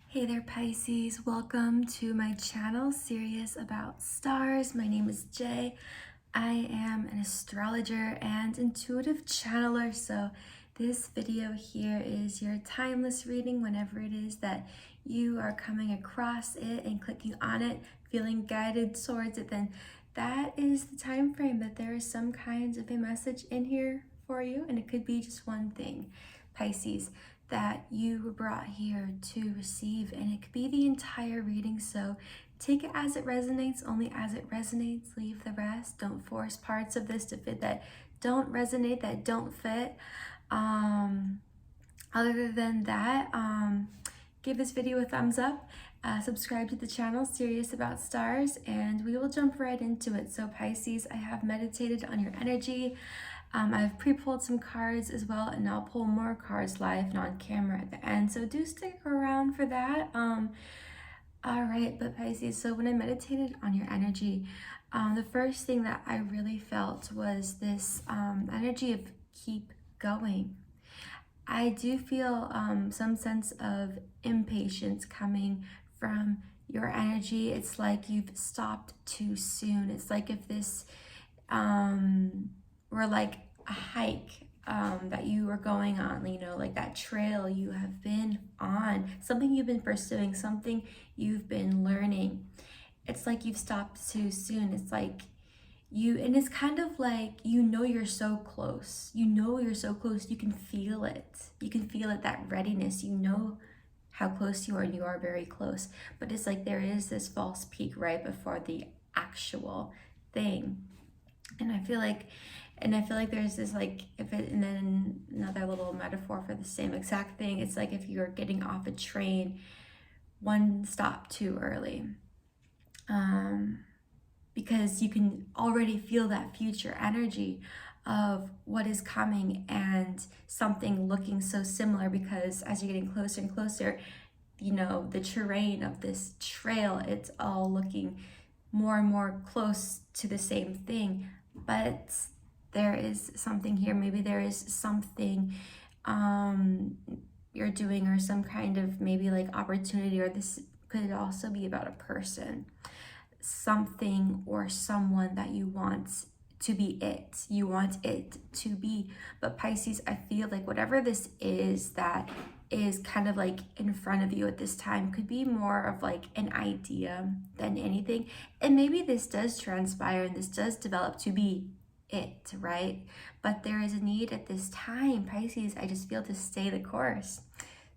Hey there, Pisces. Welcome to my channel, Serious About Stars. My name is Jay. I am an astrologer and intuitive channeler. So this video here is your timeless reading whenever it is that you are coming across it and clicking on it, feeling guided towards it, then that is the time frame that there is some kind of a message in here for you. And it could be just one thing, Pisces, that you were brought here to receive, and it could be the entire reading. So take it as it resonates, only as it resonates. Leave the rest. Don't force parts of this to fit that don't resonate, that don't fit. Other than that, give this video a thumbs up, subscribe to the channel Serious About Stars, and we will jump right into it. So Pisces, I have meditated on your energy. I've pre-pulled some cards as well, and I'll pull more cards live and on camera at the end, so do stick around for that. All right, but Pisces, so when I meditated on your energy, the first thing that I really felt was this energy of keep going. I do feel some sense of impatience coming from your energy. It's like you've stopped too soon. It's like if this were like a hike that you were going on, you know, like that trail you have been on, something you've been pursuing, something you've been learning. It's like you've stopped too soon. It's like and it's kind of like, you're so close. You're so close. You can feel it. You can feel it, that readiness. You know how close you are, and you are very close. But it's like there is this false peak right before the actual thing. And I feel like there's this, like, and then another little metaphor for the same exact thing. It's like if you're getting off a train one stop too early. Because you can already feel that future energy of what is coming and something looking so similar, because as you're getting closer and closer, you know, the terrain of this trail, it's all looking more and more close to the same thing. But there is something here. Maybe there is something you're doing, or some kind of maybe like opportunity, or this could also be about a person, something or someone that you want to be it. You want it to be. But Pisces, I feel like whatever this is that is kind of like in front of you at this time could be more of like an idea than anything. And maybe this does transpire and this does develop to be it, right? But there is a need at this time, Pisces, I just feel, to stay the course.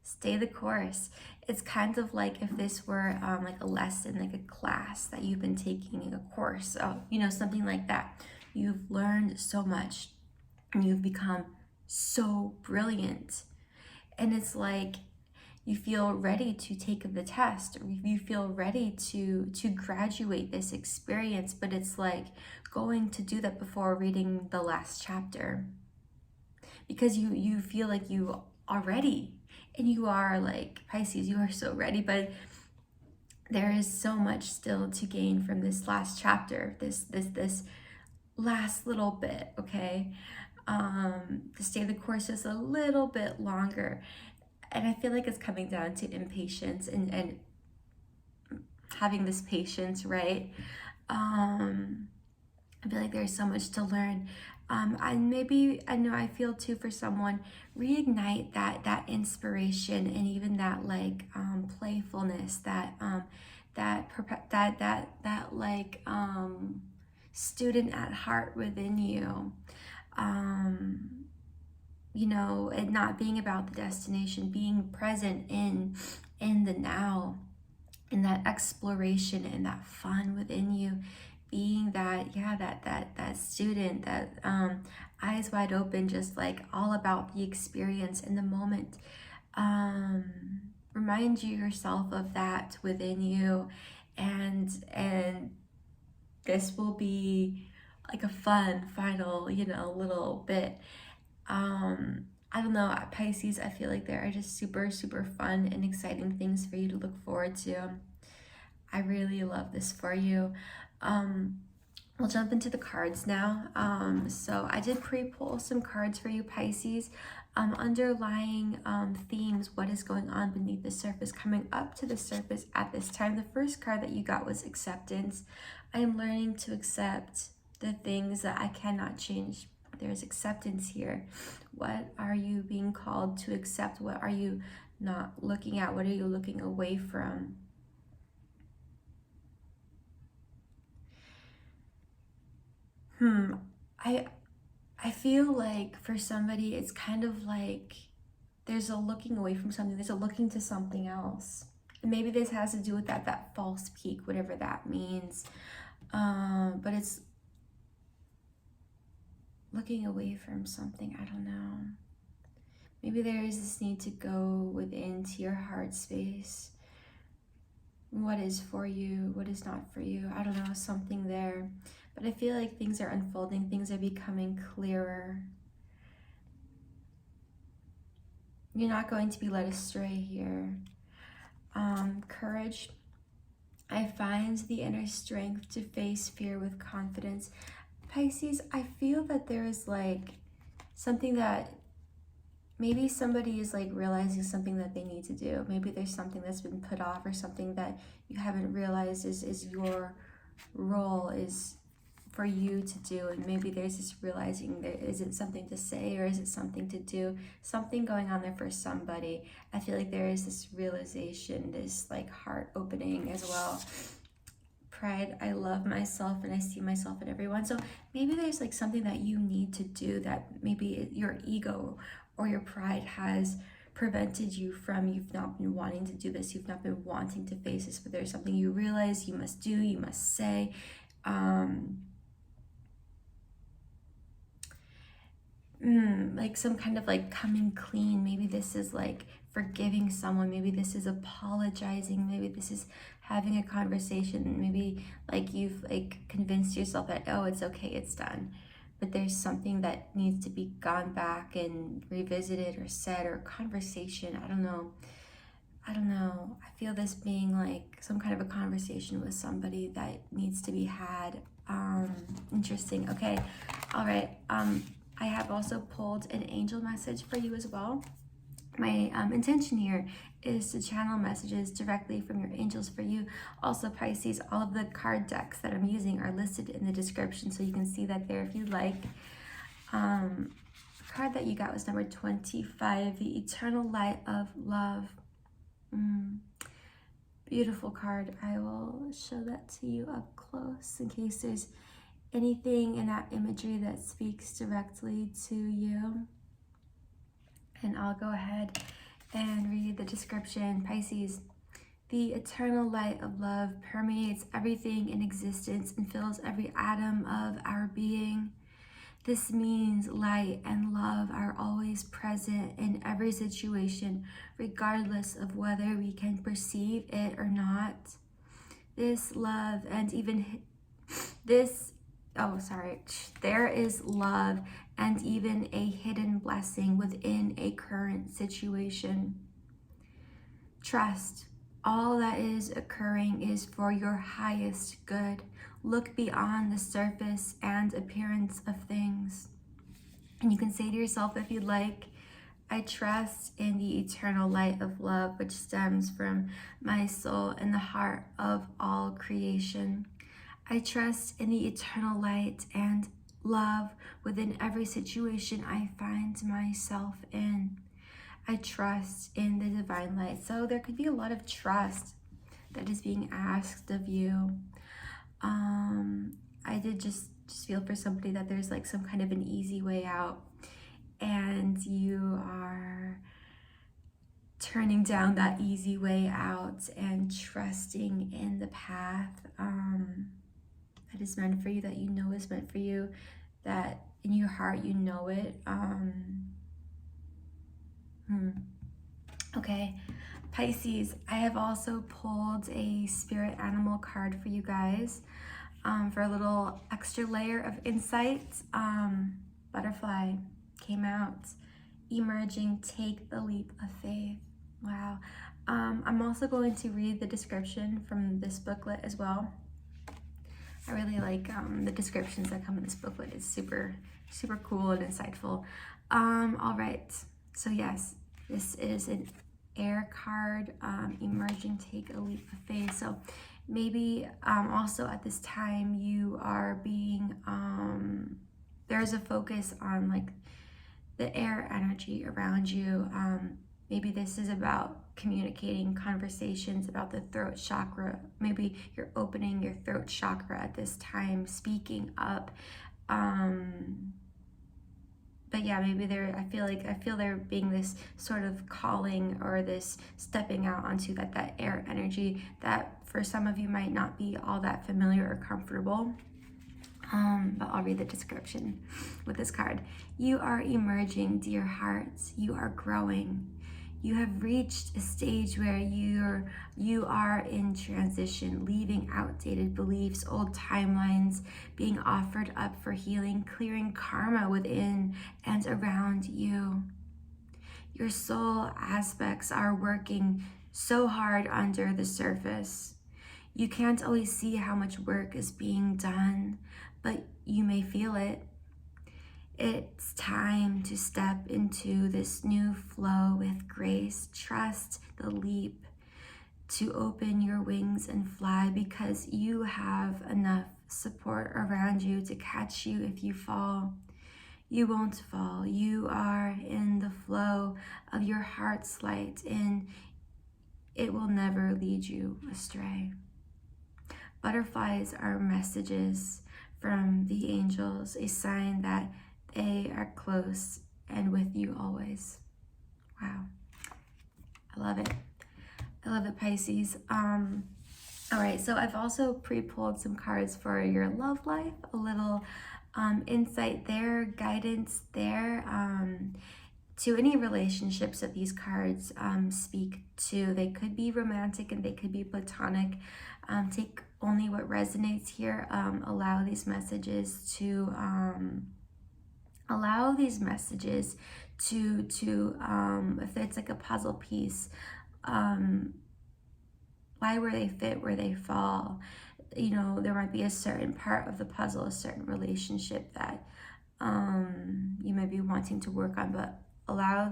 Stay the course. It's kind of like if this were like a lesson, like a class that you've been taking, a course, you know, something like that. You've learned so much and you've become so brilliant. And it's like you feel ready to take the test, or you feel ready to graduate this experience, but it's like going to do that before reading the last chapter, because you feel like you are ready. And you are, like, Pisces, you are so ready, but there is so much still to gain from this last chapter, this last little bit, okay? To stay the course just a little bit longer. And I feel like it's coming down to impatience and having this patience, right? I feel like there's so much to learn. And maybe, I know I feel too, for someone, reignite that inspiration, and even that like playfulness, that like student at heart within you. You know, it not being about the destination, being present in the now, in that exploration and that fun within you, being that, yeah, that student, that eyes wide open, just like all about the experience in the moment. Remind yourself of that within you, and this will be like a fun final, you know, little bit. I don't know, Pisces, I feel like there are just super fun and exciting things for you to look forward to. I really love this for you. We'll jump into the cards now. So I did pre-pull some cards for you, Pisces. underlying themes, what is going on beneath the surface, coming up to the surface at this time. The first card that you got was acceptance. I am learning to accept the things that I cannot change. There's acceptance here. What are you being called to accept? What are you not looking at? What are you looking away from? I feel like for somebody, it's kind of like there's a looking away from something, there's a looking to something else. And maybe this has to do with that false peak, whatever that means. But it's looking away from something, I don't know. Maybe there is this need to go within to your heart space. What is for you, what is not for you, I don't know, something there. But I feel like things are unfolding, things are becoming clearer. You're not going to be led astray here. Courage. I find the inner strength to face fear with confidence. Pisces, I feel that there is like something that maybe somebody is like realizing something that they need to do. Maybe there's something that's been put off or something that you haven't realized is your role, is for you to do. And maybe there's this realizing, there is it something to say or is it something to do, something going on there for somebody. I feel like there is this realization, this like heart opening as well. Pride, I love myself and I see myself in everyone. So maybe there's like something that you need to do that maybe your ego or your pride has prevented you from. You've not been wanting to do this, you've not been wanting to face this, but there's something you realize you must do, you must say. Like some kind of like coming clean. Maybe this is like forgiving someone, maybe this is apologizing, maybe this is having a conversation, maybe like you've like convinced yourself that, oh, it's okay, it's done, but there's something that needs to be gone back and revisited or said, or conversation. I don't know, I feel this being like some kind of a conversation with somebody that needs to be had. Interesting. Okay, all right. I have also pulled an angel message for you as well. My intention here is to channel messages directly from your angels for you. Also, Pisces, all of the card decks that I'm using are listed in the description, so you can see that there if you'd like. The card that you got was number 25, the Eternal Light of Love. Beautiful card. I will show that to you up close in case there's anything in that imagery that speaks directly to you. And I'll go ahead and read the description. Pisces, the eternal light of love permeates everything in existence and fills every atom of our being. This means light and love are always present in every situation, regardless of whether we can perceive it or not. This love and even this there is love and even a hidden blessing within a current situation. Trust, all that is occurring is for your highest good. Look beyond the surface and appearance of things. And you can say to yourself, if you'd like, I trust in the eternal light of love which stems from my soul and the heart of all creation. I trust in the eternal light and love within every situation I find myself in. I trust in the divine light. So there could be a lot of trust that is being asked of you. I did just feel for somebody that there's like some kind of an easy way out, and you are turning down that easy way out and trusting in the path that is meant for you, that you know is meant for you, that in your heart you know it. Okay, Pisces, I have also pulled a spirit animal card for you guys for a little extra layer of insight. Butterfly came out, emerging, take the leap of faith. Wow. I'm also going to read the description from this booklet as well. I really like the descriptions that come in this booklet. It's super, super cool and insightful. All right. So yes, this is an air card, emerging, take a leap of faith. So maybe also at this time you are being, there's a focus on like the air energy around you. Maybe this is about communicating conversations about the throat chakra. Maybe you're opening your throat chakra at this time, speaking up. But yeah, maybe I feel there being this sort of calling or this stepping out onto that air energy that for some of you might not be all that familiar or comfortable. But I'll read the description with this card. You are emerging, dear hearts. You are growing. You have reached a stage where you are in transition, leaving outdated beliefs, old timelines, being offered up for healing, clearing karma within and around you. Your soul aspects are working so hard under the surface. You can't always see how much work is being done, but you may feel it. It's time to step into this new flow with grace. Trust the leap, to open your wings and fly, because you have enough support around you to catch you if you fall. You won't fall. You are in the flow of your heart's light, and it will never lead you astray. Butterflies are messages from the angels, a sign that they are close and with you always. Wow. I love it. I love it, Pisces. All right, so I've also pre-pulled some cards for your love life, a little insight there, guidance there, to any relationships that these cards speak to. They could be romantic and they could be platonic. Take only what resonates here. Allow these messages to if it's like a puzzle piece, why where they fit, where they fall. You know, there might be a certain part of the puzzle, a certain relationship that you might be wanting to work on, but allow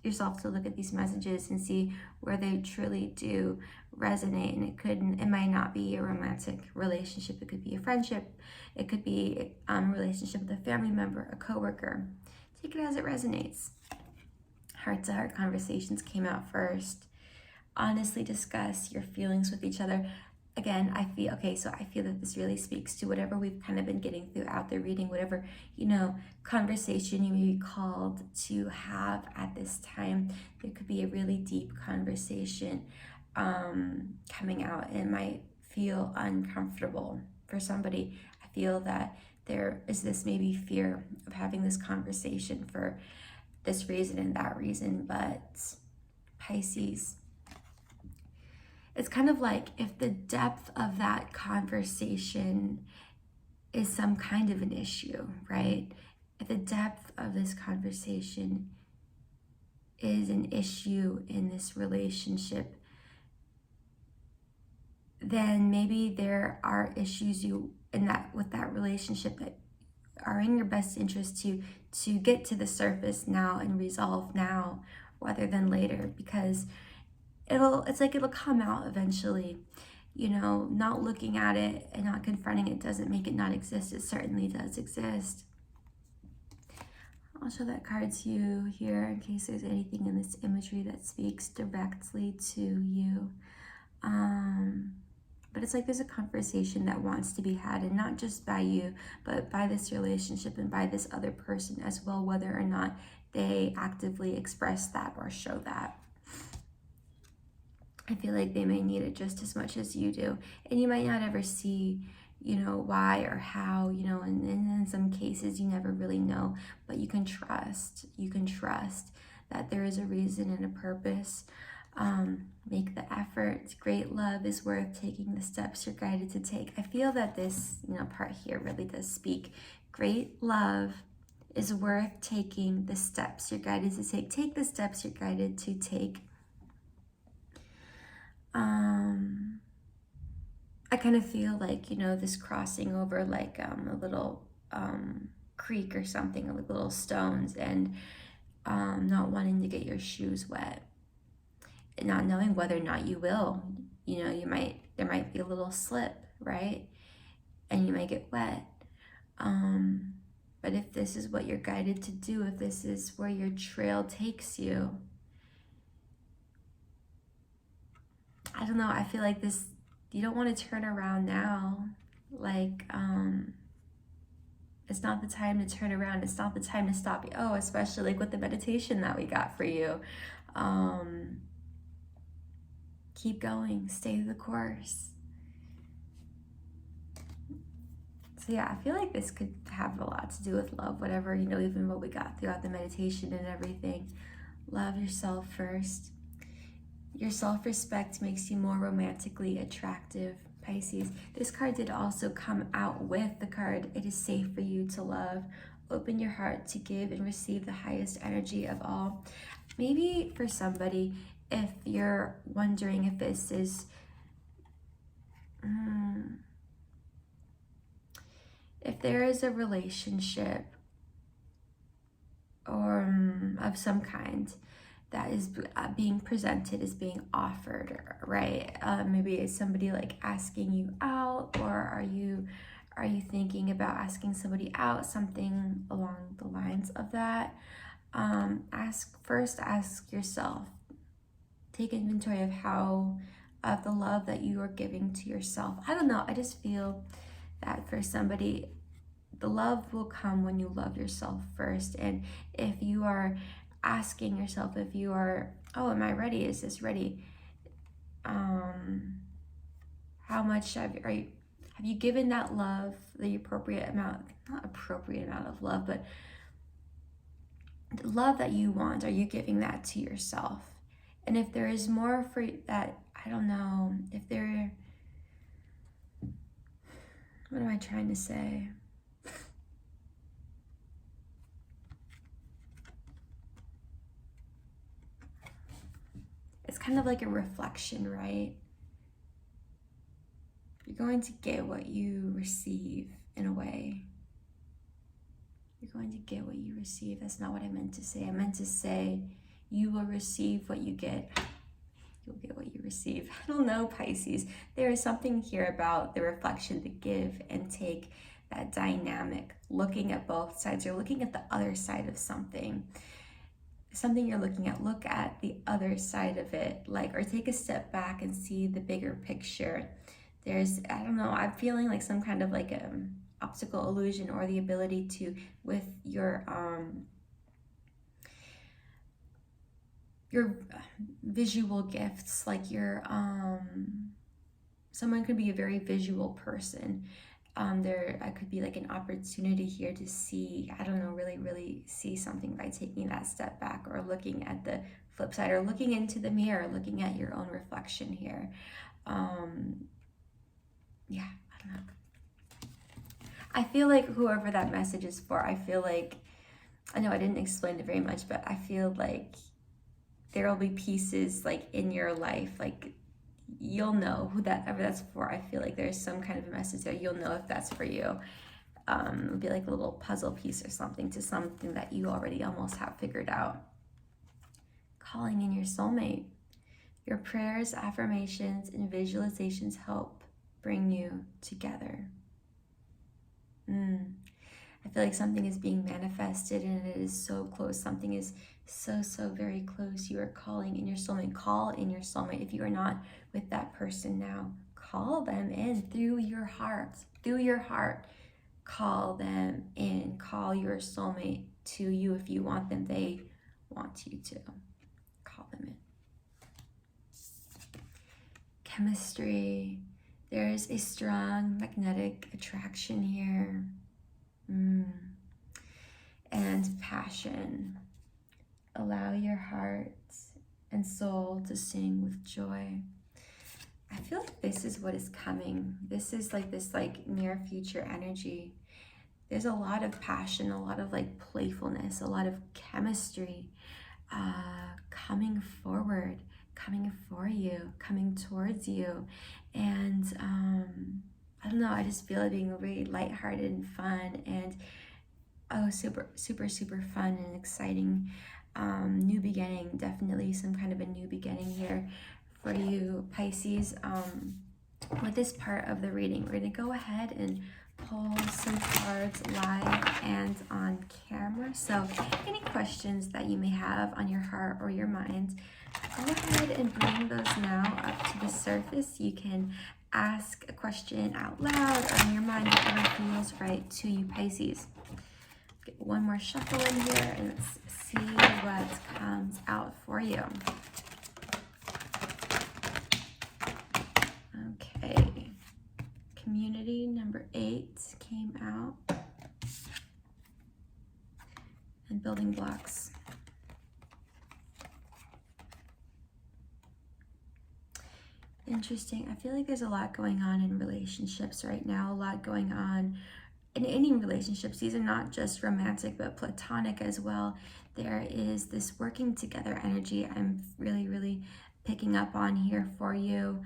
yourself to look at these messages and see where they truly do resonate. And it might not be a romantic relationship. It could be a friendship. It could be a relationship with a family member, a coworker. Take it as it resonates. Heart-to-heart conversations came out first. Honestly discuss your feelings with each other. Again, I feel that this really speaks to whatever we've kind of been getting throughout the reading, whatever, conversation you may be called to have at this time. There could be a really deep conversation coming out, and it might feel uncomfortable for somebody. I feel that there is this maybe fear of having this conversation for this reason and that reason, but Pisces, it's kind of like if the depth of that conversation is some kind of an issue, right? If the depth of this conversation is an issue in this relationship, then maybe there are issues with that relationship that are in your best interest to get to the surface now and resolve now rather than later, because it'll come out eventually. Not looking at it and not confronting it doesn't make it not exist. It certainly does exist. I'll show that card to you here in case there's anything in this imagery that speaks directly to you. But it's like there's a conversation that wants to be had, and not just by you, but by this relationship and by this other person as well, whether or not they actively express that or show that. I feel like they may need it just as much as you do. And you might not ever see, why or how, and in some cases you never really know, but you can trust that there is a reason and a purpose. Make the effort. Great love is worth taking the steps you're guided to take. I feel that this, part here really does speak. Great love is worth taking the steps you're guided to take. Take the steps you're guided to take. I kind of feel like, this crossing over like a little creek or something, like little stones, and not wanting to get your shoes wet, and not knowing whether or not you will. You know, there might be a little slip, right? And you might get wet. But if this is what you're guided to do, if this is where your trail takes you, I don't know, I feel like this, you don't want to turn around now. Like, it's not the time to turn around. It's not the time to stop. Oh, especially like with the meditation that we got for you. Keep going, stay the course. So yeah, I feel like this could have a lot to do with love, whatever, you know, even what we got throughout the meditation and everything. Love yourself first. Your self-respect makes you more romantically attractive, Pisces. This card did also come out with the card, it is safe for you to love. Open your heart to give and receive the highest energy of all. Maybe for somebody, if you're wondering if this is, if there is a relationship or of some kind that is being presented, is being offered, right? Maybe it's somebody like asking you out, or are you thinking about asking somebody out, something along the lines of that. Ask yourself, take inventory of the love that you are giving to yourself. I don't know, I just feel that for somebody, the love will come when you love yourself first. And if you are asking yourself, if you are, oh, am I ready? Is this ready? How much have you given that love the appropriate amount, not appropriate amount of love, but the love that you want, are you giving that to yourself? And if there is more for that, I don't know, if there, what am I trying to say? It's kind of like a reflection, right? You're going to get what you receive in a way. You're going to get what you receive. That's not what I meant to say. I meant to say you will receive what you get. You'll get what you receive. I don't know, Pisces. There is something here about the reflection, the give and take, that dynamic, looking at both sides. You're looking at the other side of something you're looking at. Look at the other side of it, like, or take a step back and see the bigger picture. There's, I don't know, I'm feeling like some kind of like optical illusion, or the ability to, with your visual gifts, like your someone could be a very visual person. There could be like an opportunity here to see, I don't know, really see something by taking that step back, or looking at the flip side, or looking into the mirror, looking at your own reflection here. Yeah, I don't know. I feel like whoever that message is for, I feel like, I know I didn't explain it very much, but I feel like there will be pieces like in your life, like you'll know who that's for. I feel like there's some kind of a message there. You'll know if that's for you. It'll be like a little puzzle piece or something to something that you already almost have figured out. Calling in your soulmate. Your prayers, affirmations, and visualizations help bring you together. I feel like something is being manifested, and it is so close. Something is so very close. You are calling in your soulmate. Call in your soulmate. If you are not with that person now, call them in through your heart. Through your heart, call them in. Call your soulmate to you. If you want them, they want you to. Call them in. Chemistry. There's a strong magnetic attraction here. And passion. Allow your heart and soul to sing with joy. I feel like this is what is coming. This is like this like near future energy. There's a lot of passion, a lot of like playfulness, a lot of chemistry coming forward, coming for you, coming towards you. And I don't know, I just feel it being really lighthearted and fun, and super fun and exciting. New beginning, definitely some kind of a new beginning here for you, Pisces. With this part of the reading, we're going to go ahead and pull some cards live and on camera. So any questions that you may have on your heart or your mind, go ahead and bring those now up to the surface. You can ask a question out loud or in your mind, whatever feels right to you, Pisces. Get one more shuffle in here and let's see what comes out for you. Okay, community number 8 came out, and building blocks. Interesting. I feel like there's a lot going on in relationships right now, a lot going on in any relationships. These are not just romantic, but platonic as well. There is this working together energy I'm really, really picking up on here for you.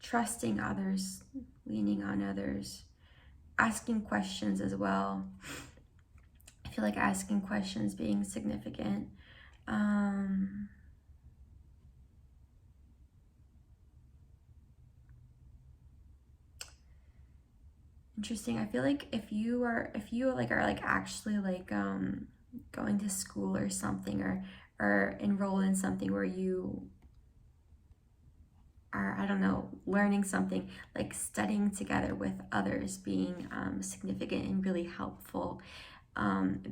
Trusting others, leaning on others, asking questions as well. I feel like asking questions being significant. Interesting. I feel like if you are actually going to school or something, or enrolled in something where you are, I don't know, learning something, like studying together with others being significant and really helpful,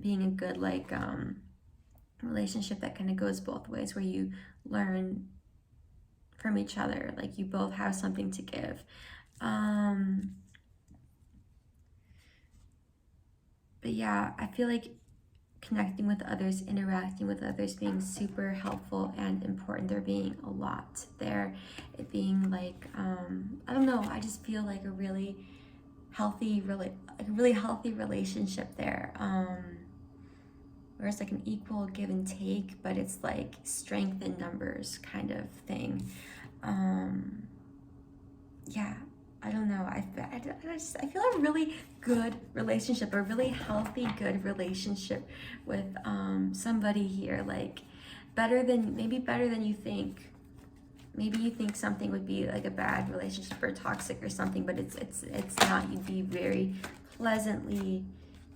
being a good relationship that kind of goes both ways, where you learn from each other, like you both have something to give. But yeah, I feel like connecting with others, interacting with others, being super helpful and important. There being a lot there. It being like, I don't know, I just feel like a really healthy relationship there. Where it's like an equal give and take, but it's like strength in numbers kind of thing. Yeah, I don't know. I feel a really good relationship, a really healthy, good relationship with somebody here. Like maybe better than you think. Maybe you think something would be like a bad relationship or toxic or something, but it's not. You'd be very pleasantly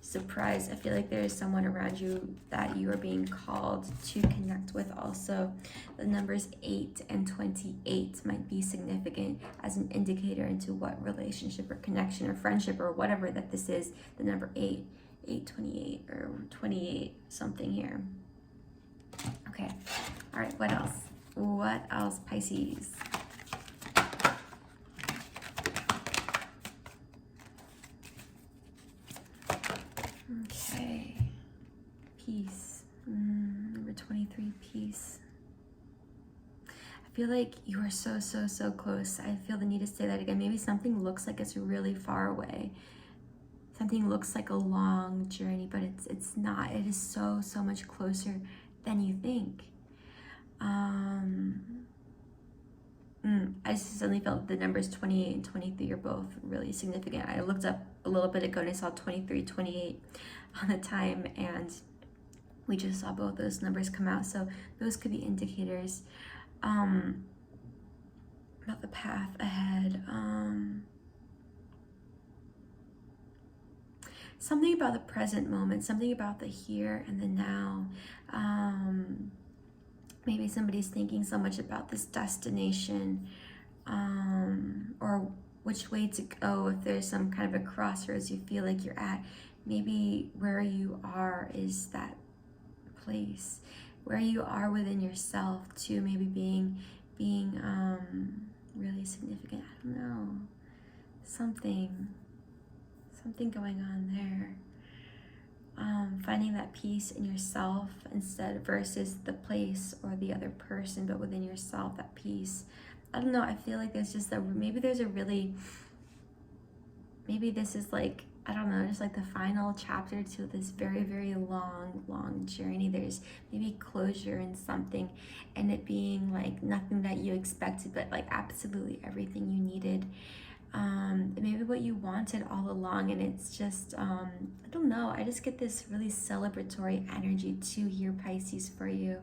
surprised. I feel like there is someone around you that you are being called to connect with. Also, the numbers 8 and 28 might be significant as an indicator into what relationship or connection or friendship or whatever that this is. The number 8, 828 or 28 something here. Okay, all right, what else? What else, Pisces? Okay, peace. Number 23, peace. I feel like you are so, so, so close. I feel the need to say that again. Maybe something looks like it's really far away. Something looks like a long journey, but it's not. It is so, so much closer than you think. I just suddenly felt the numbers 28 and 23 are both really significant. I looked up a little bit ago and I saw 23, 28 on the time, and we just saw both those numbers come out. So those could be indicators about the path ahead. Something about the present moment, something about the here and the now. Maybe somebody's thinking so much about this destination, or which way to go. If there's some kind of a crossroads you feel like you're at, maybe where you are is that place, where you are within yourself too, maybe being really significant. I don't know, something going on there. Finding that peace in yourself instead versus the place or the other person, but within yourself, that peace. I don't know, I feel like there's just maybe this is like, I don't know, just like the final chapter to this very, very long journey. There's maybe closure in something, and it being like nothing that you expected, but like absolutely everything you needed. Maybe what you wanted all along, and it's just, I don't know, I just get this really celebratory energy too here, Pisces, for you.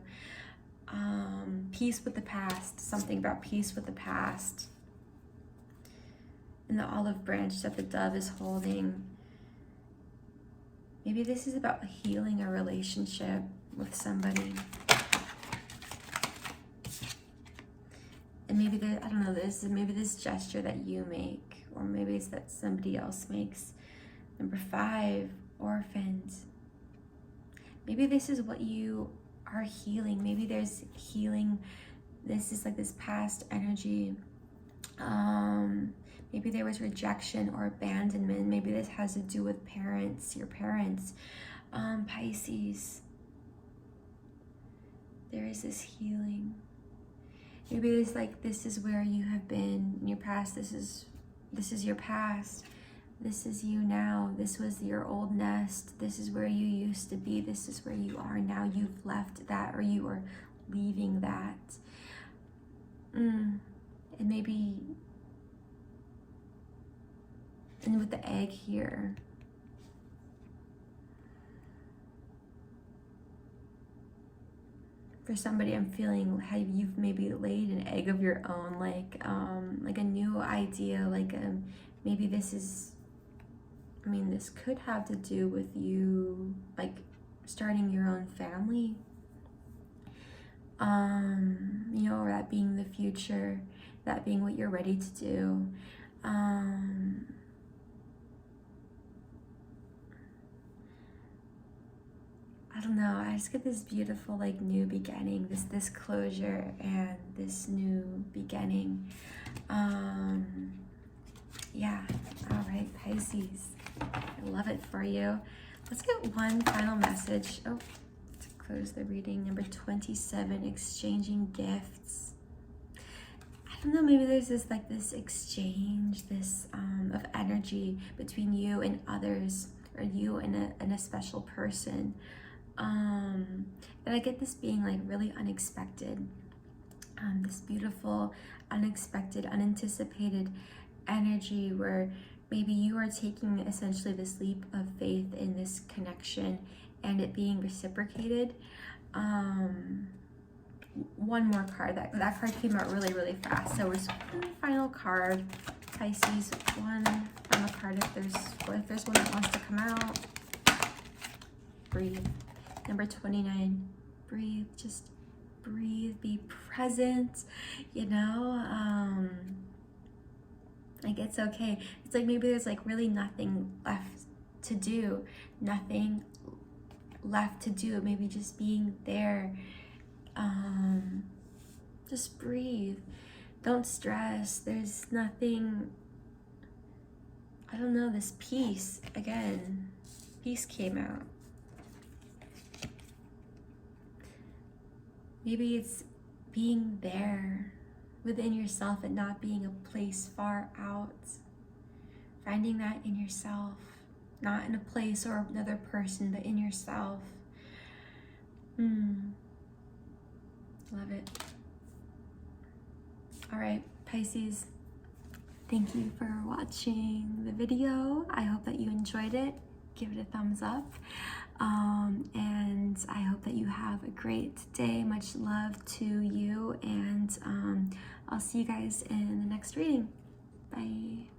Peace with the past, something about peace with the past. And the olive branch that the dove is holding. Maybe this is about healing a relationship with somebody. And maybe I don't know, maybe this gesture that you make, or maybe it's that somebody else makes. Number 5, orphans. Maybe this is what you are healing. Maybe there's healing. This is like this past energy. Maybe there was rejection or abandonment. Maybe this has to do with parents, your parents. Pisces. There is this healing. Maybe it's like this is where you have been in your past. This is your past. This is you now. This was your old nest. This is where you used to be. This is where you are now. You've left that, or you are leaving that. And maybe, and with the egg here, for somebody, I'm feeling how you've maybe laid an egg of your own, like a new idea, maybe this is, I mean, this could have to do with you, like, starting your own family, you know, or that being the future, that being what you're ready to do. I don't know, I just get this beautiful, like, new beginning, this closure and this new beginning. Yeah, all right, Pisces, I love it for you. Let's get one final message. Oh, to close the reading, number 27, exchanging gifts. I don't know, maybe there's this, like, this exchange, this of energy between you and others, or you and a special person. And I get this being, like, really unexpected. This beautiful, unexpected, unanticipated energy where maybe you are taking essentially this leap of faith in this connection and it being reciprocated. One more card. That card came out really, really fast. So it's one final card, Pisces. One final card if there's one that wants to come out. Breathe. Number 29, breathe, just breathe, be present, you know, like, it's okay. It's like maybe there's, like, really nothing left to do, maybe just being there. Just breathe, don't stress, there's nothing, I don't know, this peace, again, peace came out. Maybe it's being there within yourself and not being a place far out. Finding that in yourself, not in a place or another person, but in yourself. Love it. All right, Pisces, thank you for watching the video. I hope that you enjoyed it. Give it a thumbs up. And I hope that you have a great day. Much love to you, and I'll see you guys in the next reading. Bye.